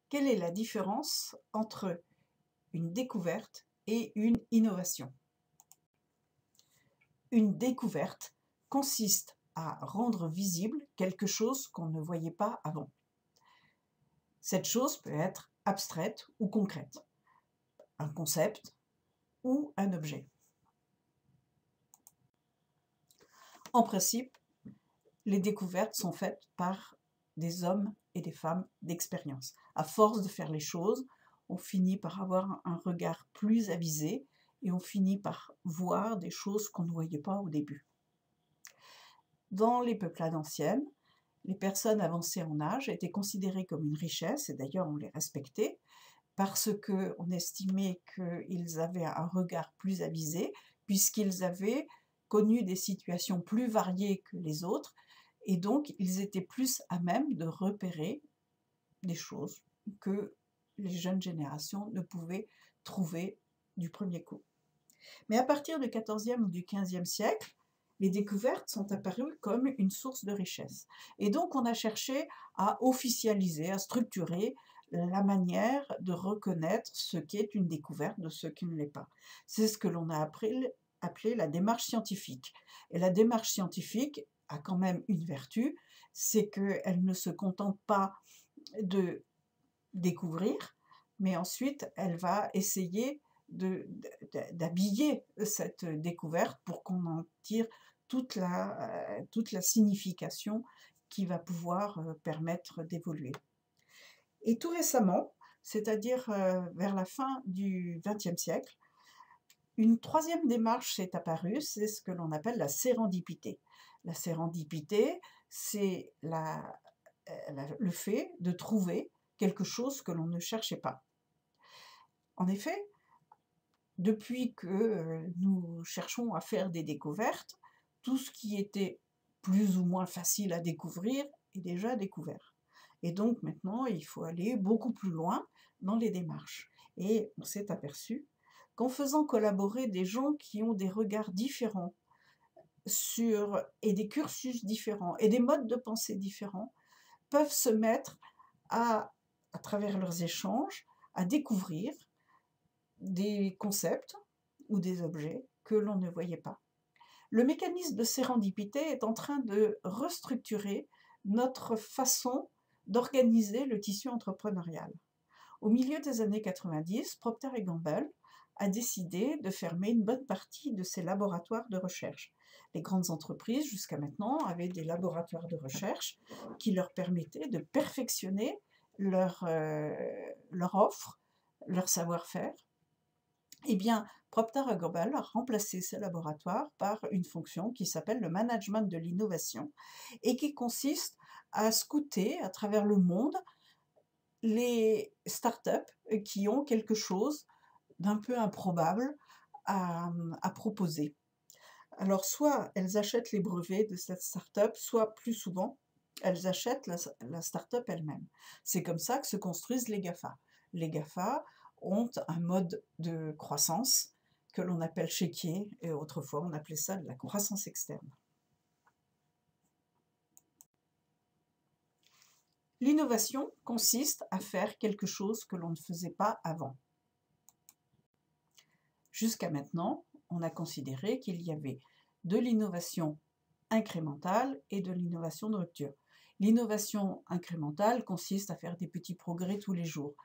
Quelle est la différence entre une découverte et une innovation? Une découverte consiste à rendre visible quelque chose qu'on ne voyait pas avant. Cette chose peut être abstraite ou concrète, un concept ou un objet. En principe, les découvertes sont faites par des hommes et des femmes d'expérience. À force de faire les choses, on finit par avoir un regard plus avisé et on finit par voir des choses qu'on ne voyait pas au début. Dans les peuplades anciennes, les personnes avancées en âge étaient considérées comme une richesse, et d'ailleurs on les respectait, parce qu'on estimait qu'ils avaient un regard plus avisé, puisqu'ils avaient connu des situations plus variées que les autres, et donc ils étaient plus à même de repérer des choses que les jeunes générations ne pouvaient trouver du premier coup. Mais à partir du XIVe ou du XVe siècle, les découvertes sont apparues comme une source de richesse. Et donc on a cherché à officialiser, à structurer la manière de reconnaître ce qui est une découverte de ce qui ne l'est pas. C'est ce que l'on a appelé la démarche scientifique. Et la démarche scientifique a quand même une vertu, c'est qu'elle ne se contente pas de découvrir, mais ensuite elle va essayer d'habiller cette découverte pour qu'on en tire toute la signification qui va pouvoir permettre d'évoluer. Et tout récemment, c'est-à-dire vers la fin du XXe siècle, une troisième démarche est apparue, c'est ce que l'on appelle la sérendipité. La sérendipité, c'est le fait de trouver quelque chose que l'on ne cherchait pas. En effet, depuis que nous cherchons à faire des découvertes, tout ce qui était plus ou moins facile à découvrir est déjà découvert. Et donc maintenant, il faut aller beaucoup plus loin dans les démarches. Et on s'est aperçu qu'en faisant collaborer des gens qui ont des regards différents et des cursus différents et des modes de pensée différents, peuvent se mettre à travers leurs échanges, à découvrir des concepts ou des objets que l'on ne voyait pas. Le mécanisme de sérendipité est en train de restructurer notre façon d'organiser le tissu entrepreneurial. Au milieu des années 90, Procter & Gamble a décidé de fermer une bonne partie de ses laboratoires de recherche. Les grandes entreprises, jusqu'à maintenant, avaient des laboratoires de recherche qui leur permettaient de perfectionner leur offre, leur savoir-faire. Eh bien, Procter & Gamble a remplacé ces laboratoires par une fonction qui s'appelle le management de l'innovation et qui consiste à scouter à travers le monde les startups qui ont quelque chose d'un peu improbable à proposer. Alors, soit elles achètent les brevets de cette start-up, soit plus souvent, elles achètent la start-up elle-même. C'est comme ça que se construisent les GAFA. Les GAFA ont un mode de croissance que l'on appelle chéquier, et autrefois on appelait ça de la croissance externe. L'innovation consiste à faire quelque chose que l'on ne faisait pas avant. Jusqu'à maintenant, on a considéré qu'il y avait de l'innovation incrémentale et de l'innovation de rupture. L'innovation incrémentale consiste à faire des petits progrès tous les jours.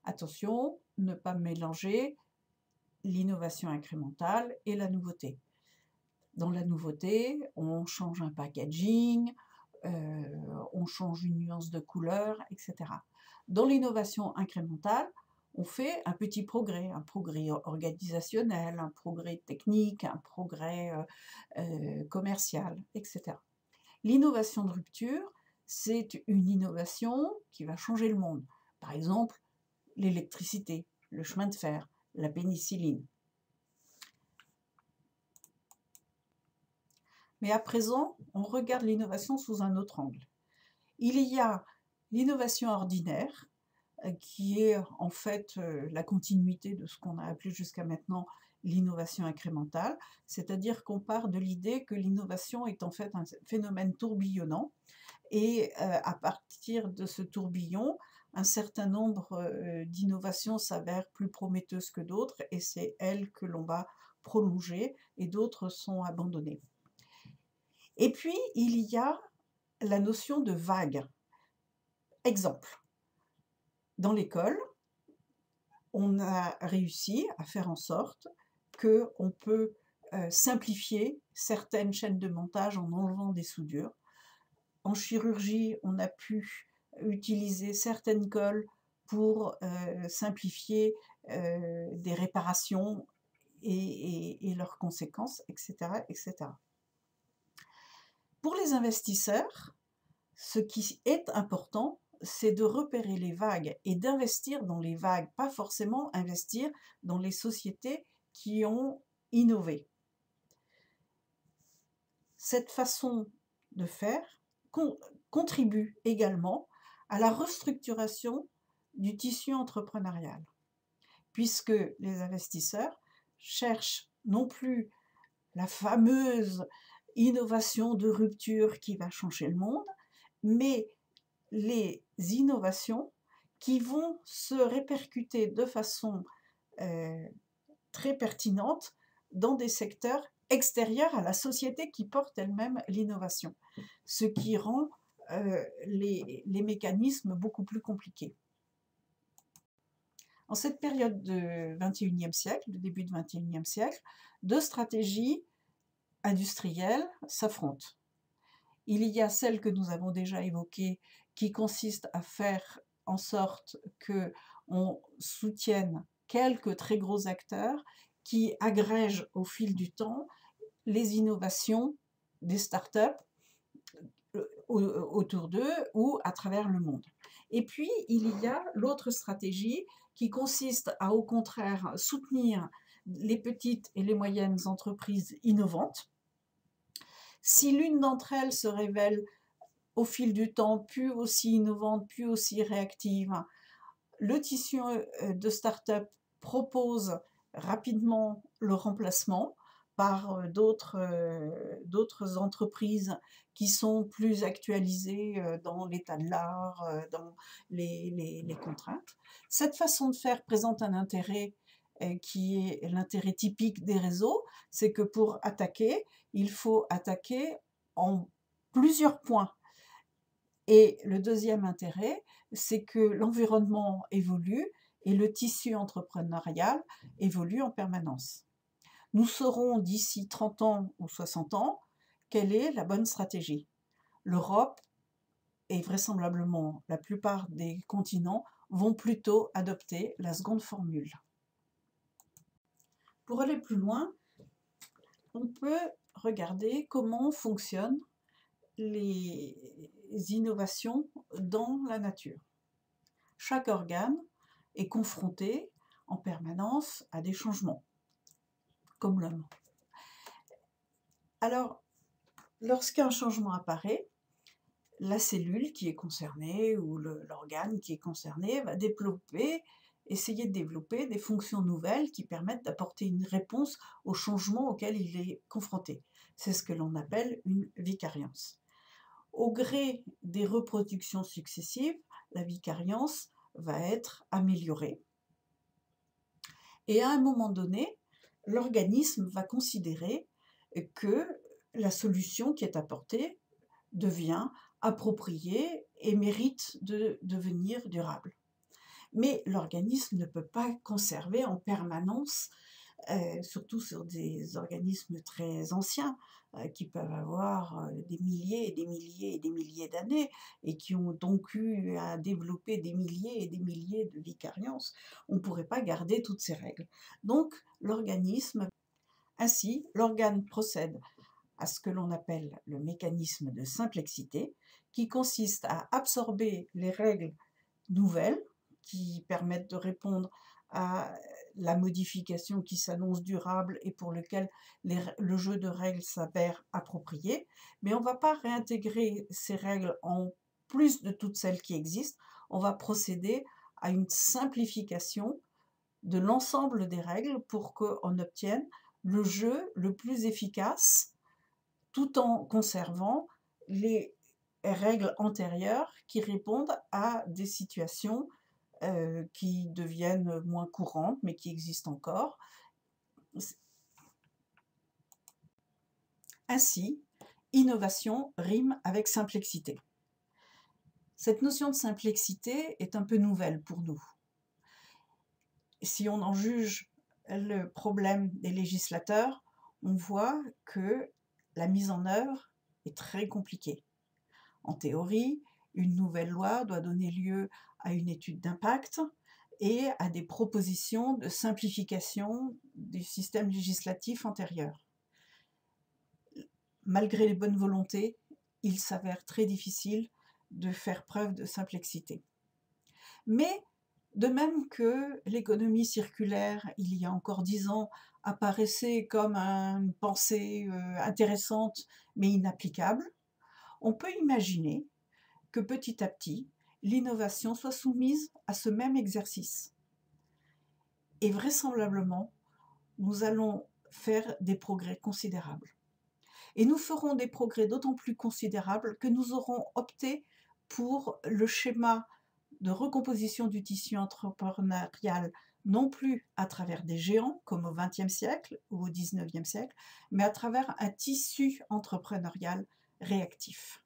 Attention, ne pas mélanger l'innovation incrémentale et la nouveauté. Dans la nouveauté, on change un packaging, on change une nuance de couleur, etc. Dans l'innovation incrémentale, on fait un petit progrès, un progrès organisationnel, un progrès technique, un progrès commercial, etc. L'innovation de rupture, c'est une innovation qui va changer le monde. Par exemple, l'électricité, le chemin de fer, la pénicilline. Mais à présent, on regarde l'innovation sous un autre angle. Il y a l'innovation ordinaire, qui est en fait la continuité de ce qu'on a appelé jusqu'à maintenant l'innovation incrémentale, c'est-à-dire qu'on part de l'idée que l'innovation est en fait un phénomène tourbillonnant, et à partir de ce tourbillon, un certain nombre d'innovations s'avèrent plus prometteuses que d'autres et c'est elles que l'on va prolonger et d'autres sont abandonnées. Et puis, il y a la notion de vague. Exemple, dans l'école, on a réussi à faire en sorte qu'on peut simplifier certaines chaînes de montage en enlevant des soudures. En chirurgie, on a pu utiliser certaines colles pour simplifier des réparations et leurs conséquences, etc., etc. Pour les investisseurs, ce qui est important, c'est de repérer les vagues et d'investir dans les vagues, pas forcément investir dans les sociétés qui ont innové. Cette façon de faire contribue également à la restructuration du tissu entrepreneurial, puisque les investisseurs cherchent non plus la fameuse innovation de rupture qui va changer le monde, mais les innovations qui vont se répercuter de façon très pertinente dans des secteurs extérieurs à la société qui porte elle-même l'innovation, ce qui rend les mécanismes beaucoup plus compliqués. En cette période du XXIe siècle, le début du XXIe siècle, deux stratégies industrielles s'affrontent. Il y a celle que nous avons déjà évoquée, qui consiste à faire en sorte qu'on soutienne quelques très gros acteurs qui agrègent au fil du temps les innovations des startups autour d'eux ou à travers le monde. Et puis, il y a l'autre stratégie qui consiste à, au contraire, soutenir les petites et les moyennes entreprises innovantes. Si l'une d'entre elles se révèle au fil du temps plus aussi innovante, plus aussi réactive, le tissu de start-up propose rapidement le remplacement par d'autres entreprises qui sont plus actualisées dans l'état de l'art, dans les contraintes. Cette façon de faire présente un intérêt qui est l'intérêt typique des réseaux, c'est que pour attaquer, il faut attaquer en plusieurs points. Et le deuxième intérêt, c'est que l'environnement évolue et le tissu entrepreneurial évolue en permanence. Nous saurons d'ici 30 ans ou 60 ans quelle est la bonne stratégie. L'Europe et vraisemblablement la plupart des continents vont plutôt adopter la seconde formule. Pour aller plus loin, on peut regarder comment fonctionnent les innovations dans la nature. Chaque organe est confronté en permanence à des changements, comme l'homme. Alors, lorsqu'un changement apparaît, la cellule qui est concernée ou l'organe qui est concerné va essayer de développer des fonctions nouvelles qui permettent d'apporter une réponse au changement auquel il est confronté. C'est ce que l'on appelle une vicariance. Au gré des reproductions successives, la vicariance va être améliorée. Et à un moment donné, l'organisme va considérer que la solution qui est apportée devient appropriée et mérite de devenir durable. Mais l'organisme ne peut pas conserver en permanence, surtout sur des organismes très anciens, qui peuvent avoir des milliers et des milliers et des milliers d'années et qui ont donc eu à développer des milliers et des milliers de vicariances. On ne pourrait pas garder toutes ces règles. Donc ainsi, l'organe procède à ce que l'on appelle le mécanisme de simplexité, qui consiste à absorber les règles nouvelles qui permettent de répondre à la modification qui s'annonce durable et pour lequel le jeu de règles s'avère approprié, mais on ne va pas réintégrer ces règles en plus de toutes celles qui existent, on va procéder à une simplification de l'ensemble des règles pour qu'on obtienne le jeu le plus efficace tout en conservant les règles antérieures qui répondent à des situations qui deviennent moins courantes, mais qui existent encore. Ainsi, innovation rime avec simplexité. Cette notion de simplexité est un peu nouvelle pour nous. Si on en juge le problème des législateurs, on voit que la mise en œuvre est très compliquée. En théorie, une nouvelle loi doit donner lieu à une étude d'impact et à des propositions de simplification du système législatif antérieur. Malgré les bonnes volontés, il s'avère très difficile de faire preuve de simplexité. Mais de même que l'économie circulaire, il y a encore 10 ans, apparaissait comme une pensée intéressante mais inapplicable, on peut imaginer que petit à petit, l'innovation soit soumise à ce même exercice. Et vraisemblablement, nous allons faire des progrès considérables. Et nous ferons des progrès d'autant plus considérables que nous aurons opté pour le schéma de recomposition du tissu entrepreneurial, non plus à travers des géants comme au XXe siècle ou au XIXe siècle, mais à travers un tissu entrepreneurial réactif.